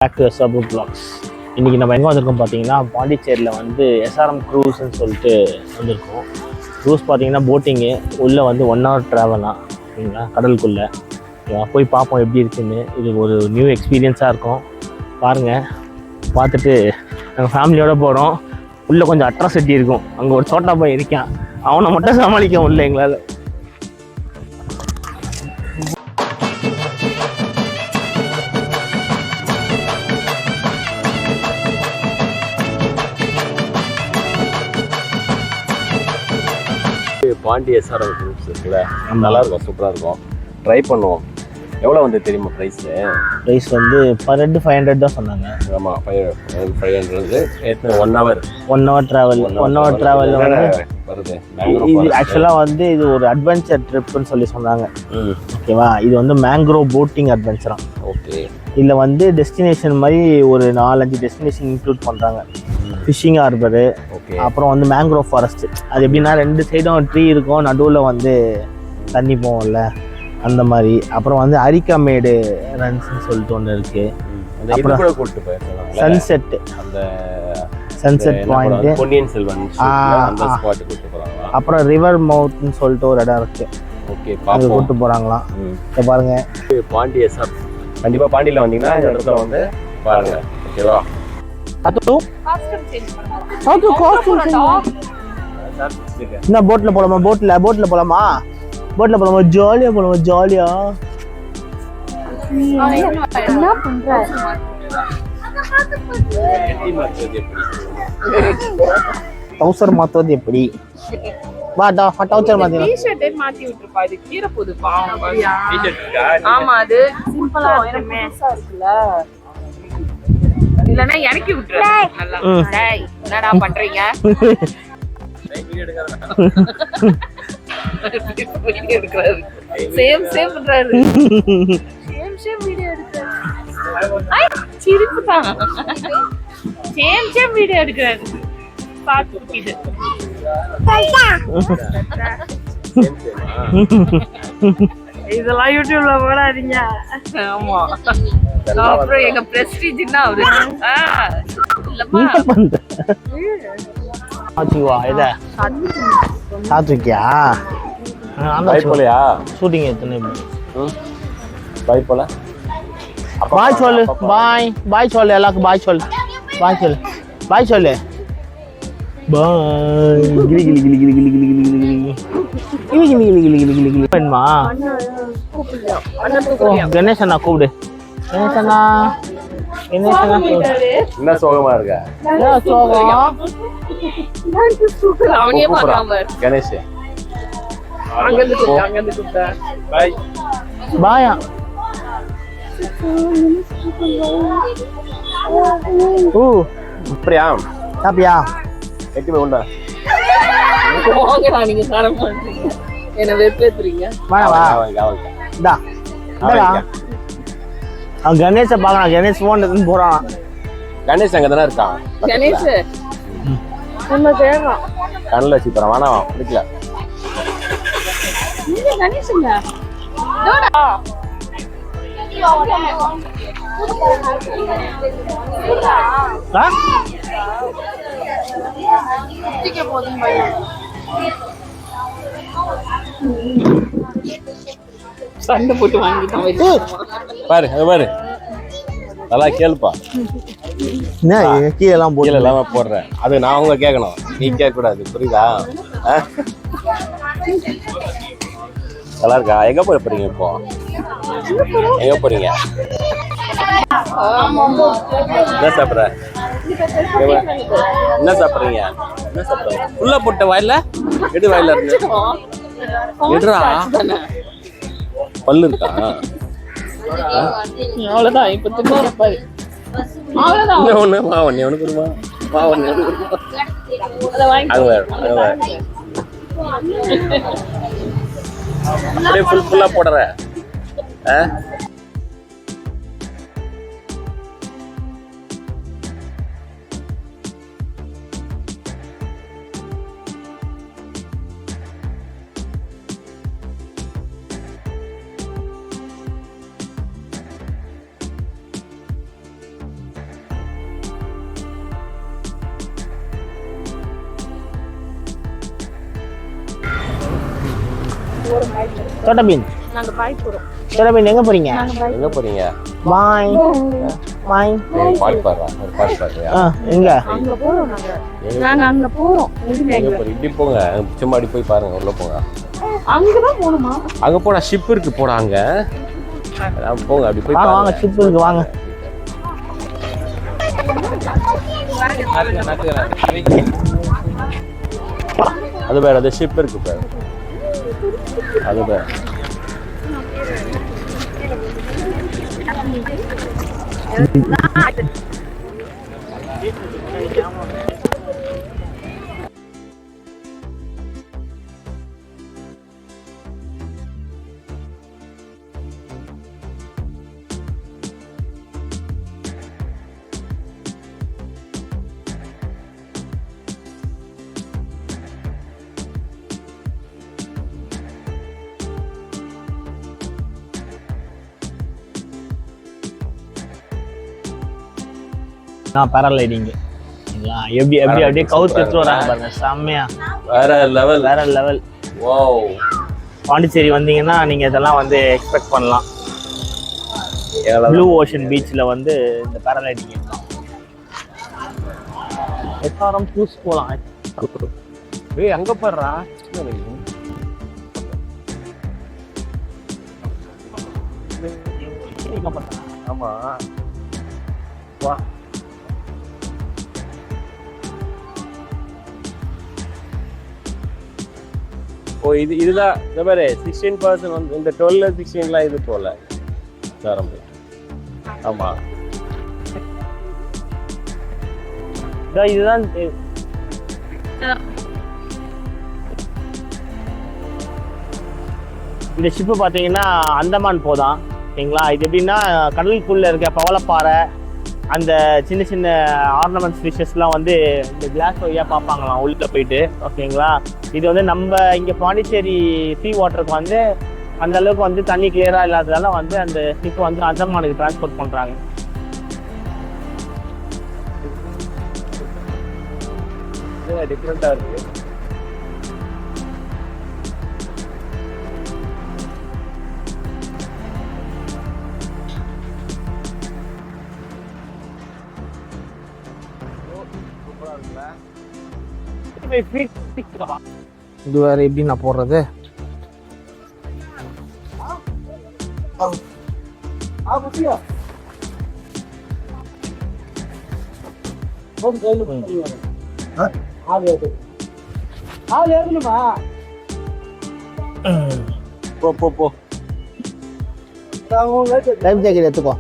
Back to SRM Vlogs. இன்றைக்கி நம்ம எங்கே வந்திருக்கோம் பார்த்தீங்கன்னா பாண்டிச்சேரியில் வந்து SRM Cruiseன்னு சொல்லிட்டு வந்திருக்கோம். க்ரூஸ் பார்த்தீங்கன்னா போட்டிங்கு உள்ளே வந்து 1 hour ட்ராவலாம் சரிங்களா, கடலுக்குள்ளே போய் பார்ப்போம் எப்படி இருக்குன்னு. இது ஒரு நியூ எக்ஸ்பீரியன்ஸாக இருக்கும். பாருங்கள், பார்த்துட்டு நாங்கள் ஃபேமிலியோடு போகிறோம். உள்ளே கொஞ்சம் அட்ராசிட்டி இருக்கும். அங்கே ஒரு சோட்டா போய் இருக்கான், அவனை மட்டும் சமாளிக்க முடியல எங்களால். பாண்டி SRM Cruise இருக்குல்ல, நல்லா இருக்கும், சூப்பராக இருக்கும். ட்ரை பண்ணுவோம். எவ்வளோ வந்து தெரியுமா ப்ரைஸு? ப்ரைஸ் வந்து பர் ஹெட் 500 தான் சொன்னாங்க. ஆமாம், 500. 1 hour ட்ராவல். 1 hour ட்ராவல் வருது. இது ஆக்சுவலாக வந்து இது ஒரு அட்வென்ச்சர் ட்ரிப்புன்னு சொல்லி சொன்னாங்க. ஓகேவா, இது வந்து மேங்க்ரோவ் போட்டிங் அட்வென்ச்சரா. ஓகே, இதில் வந்து டெஸ்டினேஷன் மாதிரி ஒரு 4-5 டெஸ்டினேஷன் இன்க்ளூட் பண்ணுறாங்க. ஃபிஷிங் ஹார்பரு, அப்புறம் வந்து மேங்க்ரோவ் ஃபாரஸ்ட். அது எப்படின்னா 2 சைடும் ட்ரீ இருக்கும், நடுவில் வந்து தண்ணி போகும்ல அந்த மாதிரி. அப்புறம் வந்து அரிக்காமேடு ரன்ஸ்ன்னு சொல்லிட்டு ஒன்று இருக்குது. அப்புறம் சன்செட்டு, அந்த சன்செட் பாயிண்ட்டு, பொன்னியின் செல்வன் அந்த ஸ்பாட் கூப்பிட்டு போகிறாங்க. அப்புறம் ரிவர் மவுத்னு சொல்லிட்டு ஒரு இடம் இருக்குது. ஓகே, அது கூப்பிட்டு போகிறாங்களாம். இப்போ பாருங்கள், பாண்டி SRM கண்டிப்பாக பாண்டியில் வந்தீங்கன்னா இந்த இடத்துல வந்து பாருங்கள். ஓகேவா, என்ன போட்ல போலாமா? போட்ல போலாமா? ஜாலியா போலாமா? ஜாலியா என்ன பண்ற? டவுசர் மாத்துவது எப்படி? வா டவுசர் மாத்தி. டி-ஷர்ட்டே மாத்தி விட்டுருப்பா, இது கீற போகுது பாவம். ஆமா, அது சிம்பிளா இருக்குல்ல, இல்லனா இறக்கி விட்டுரு. நல்லா டேய், என்னடா பண்றீங்க? வீடியோ எடுக்கறாரு. சேம் பண்றாரு. சேம் வீடியோ எடுக்கறாரு. ஐ சிரிப்புடா. சேம் வீடியோ எடுக்கறாரு. பாத்துக்கிட்டு. இதெல்லாம் யூடியூப்ல போடாதீங்க. ஆமா, அப்புறம் எங்க பிரஸ்டீஜ்னா அவரு. இல்லப்பா ஆச்சுவா இத சாத்துக்கியா போலையா? ஷூட்டிங் எத்தனை பாய் போல. பாய் சொல்லு. பாய் சொல்லு எல்லாருக்கும். பாய் சொல்லு. பாய் சொல்லு. பாய் கிளி கிளி கிளி கிளி கிளி கிளி கிளி கிளி கிளி கிளி கிளி கிளி கிளி கிளி வேணுமா? கணேசண்ணா கூப்பிடு. கணேசண்ணா என்ன சோகமா இருக்க? கணேஷ் பாயா அப்படியா? சாப்பியா? எட்டுமே உண்டா? நீங்க தரம் பண்றீங்க, என்ன வெறுப்பேத்துறீங்க. கணேஷ பாக்கலாம். கணேஷ் போன் எடுத்துன்னு போறான். கணேஷ் அங்க தானே இருக்கான். கணேஷ் நம்ம தேவம் கண்ணில் வச்சு போறான். வேணாம், பிடிக்கல. நீங்க கணேஷுங்க சண்டை போட்டு வாங்கிட்டான். பாரு நல்லா கேளுப்பா. கீழெல்லாம் போடுறேன். அது நான் அவங்க கேட்கணும், நீ கேட்க கூடாது. புரியுதா? நல்லா இருக்கா? எங்க போறீங்க இப்போ? எங்க போறீங்க? என்ன சாப்பிட்ற? என்ன சாப்பிட்றீங்க? உள்ள போட்ட வாயில எடு. வாயில இருந்து எடுறா. பல்லு இருக்கா? அவ்வளவுதான். இப்ப தின்னு பாரு. அவ்வளவுதான். ஒண்ணு மாவண்ணி ஒண்ணு குருமா. மாவண்ணி ஒண்ணு குருமா. அத வாங்கி அப்படியே ஃபுல்லா போடுற. சோட்டா பீன் நாங்க பாய் போறோம். சோட்டா பீன் எங்க போறீங்க? எங்க போறீங்க? பாய் பாய் பால் பாடுறா, பால் பாடுறியா? எங்க? அங்க போறோம் நாங்க அங்க போறோம். எங்க போறீங்க? இப்படி போங்க, சும்மா அடி போய் பாருங்க, உள்ள போங்க. அங்கதான் போணுமா? அங்க போனா ஷிப் இருக்கு, போறாங்க போங்க, அப்படி போய் வாங்க வாங்க, ஷிப் இருக்கு வாங்க. அது பேர், அது ஷிப் இருக்கு பேர், அது பேர். பேராலைடிங் எப்படி எப்படி அப்படியே கவுத்து எடுத்து வராங்க பாருங்க, செம்மையா வேற லெவல், வேற லெவல். வாவ். பாண்டிச்சேரி வந்தீங்கன்னா நீங்க இதெல்லாம் வந்து எக்ஸ்பெக்ட் பண்ணலாம். ப்ளூ ஓஷன் பீச்ல வந்து இந்த பேராலைடிங் இருக்கலாம். எஸ்ஆர்எம் க்ரூஸ் போலாம். ஏய் அங்க பாருடா. ஆமா வா. ஓ இதுதான் இந்த மாதிரி 16% வந்து இந்த 12 16லாம் இது போல சாரம். ஆமா இதுதான் இந்த ஷிப்பு பார்த்தீங்கன்னா அந்தமான் போதான் ஓகேங்களா. இது எப்படின்னா கடலுக்குள்ளே இருக்க பவளப்பாறை, அந்த சின்ன சின்ன ஆர்னமெண்ட்ஸ் ஃபிஷஸ்லாம் வந்து இந்த கிளாஸ் வழியாக பார்ப்பாங்களாம் உள்ளே போயிட்டு ஓகேங்களா. இது வந்து நம்ம இங்கே பாண்டிச்சேரி சீ வாட்டருக்கு வந்து அந்த அளவுக்கு வந்து தண்ணி கிளியராக இல்லாததால வந்து அந்த ஷிப்பை வந்து அந்தமானுக்கு டிரான்ஸ்போர்ட் பண்ணுறாங்க. டிஃப்ரெண்டாக இருக்கு. இது வேற எப்படி நான் போடுறது? போ போ போ. லைஃப் ஜாக்கெட் எடுத்துக்கோ.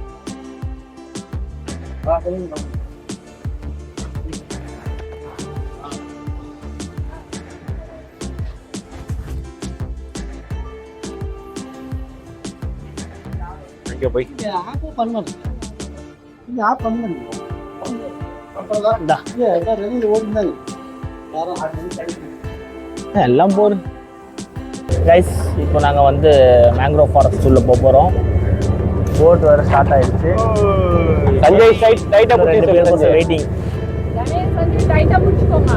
இங்க போய் எல்லாம் போகுது கைஸ். இப்போ நாங்கள் வந்து மேங்க்ரோவ் ஃபாரஸ்ட் உள்ள போகிறோம். போட் வேறு ஸ்டார்ட் ஆயிடுச்சு. சஞ்சய் சைட் டைட்டா பிடிச்சி வெயிட்டிங். டைட்டா பிடிச்சுக்கோங்க.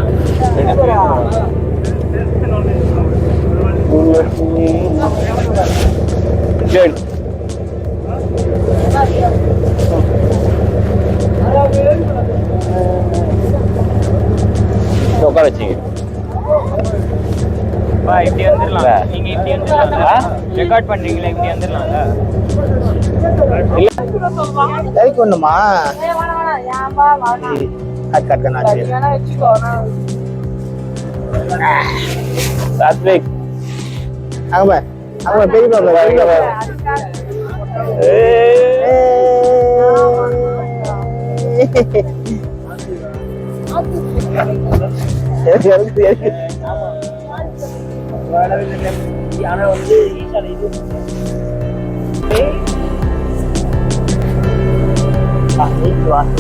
சரி உட்கார வச்சிங்க. இப்படி வந்துடலாம். நீங்கள் இப்படி வந்துடலாம். ரெக்கார்ட் பண்ணுறீங்களா? இப்படி வந்துடலாம்ல. கை கொண்டுமா கட் கண்ணாச்சு சாத்விக். அங்கே அங்கே பெரிய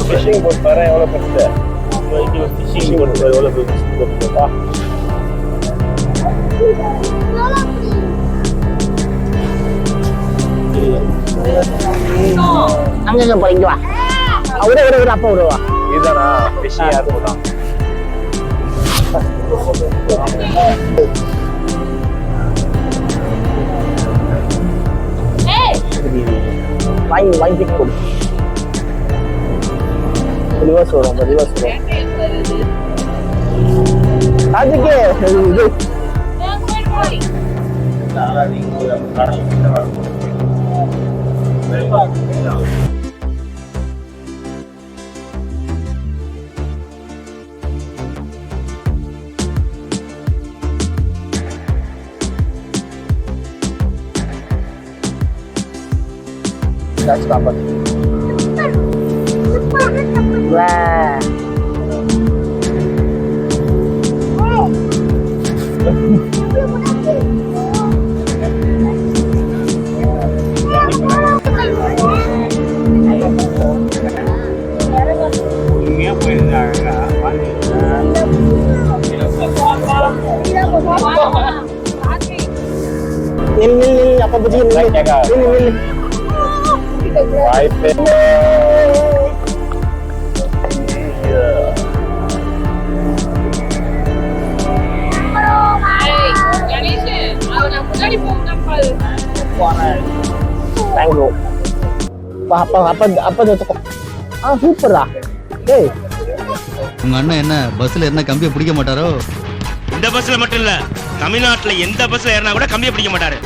ஃபிஷிங் போட் பாரு எவ்வளோ பெருசு. ஃபிஷிங் போட் எவ்வளோ போட்டா அங்கே போறீங்க. வா விட விட விட அப்பா விடுவா. இதுதானா ஃபிஷிங் யார் போட்டான்? வாங்கி கொடு. ரிவர்ஸ் வரும். அதுக்கே இது dapat. Wah. Ini apa begini? Ini. Wipe it. Mangrove. Apa tuh? Super lah. Hey. உங்க அண்ணன் என்ன பஸ்ல என்ன கம்பியை பிடிக்க மாட்டாரோ? இந்த பஸ்ல மட்டும் இல்ல, தமிழ்நாட்டுல எந்த பஸ்ல ஏறினா கூட கம்பியை பிடிக்க மாட்டாரு.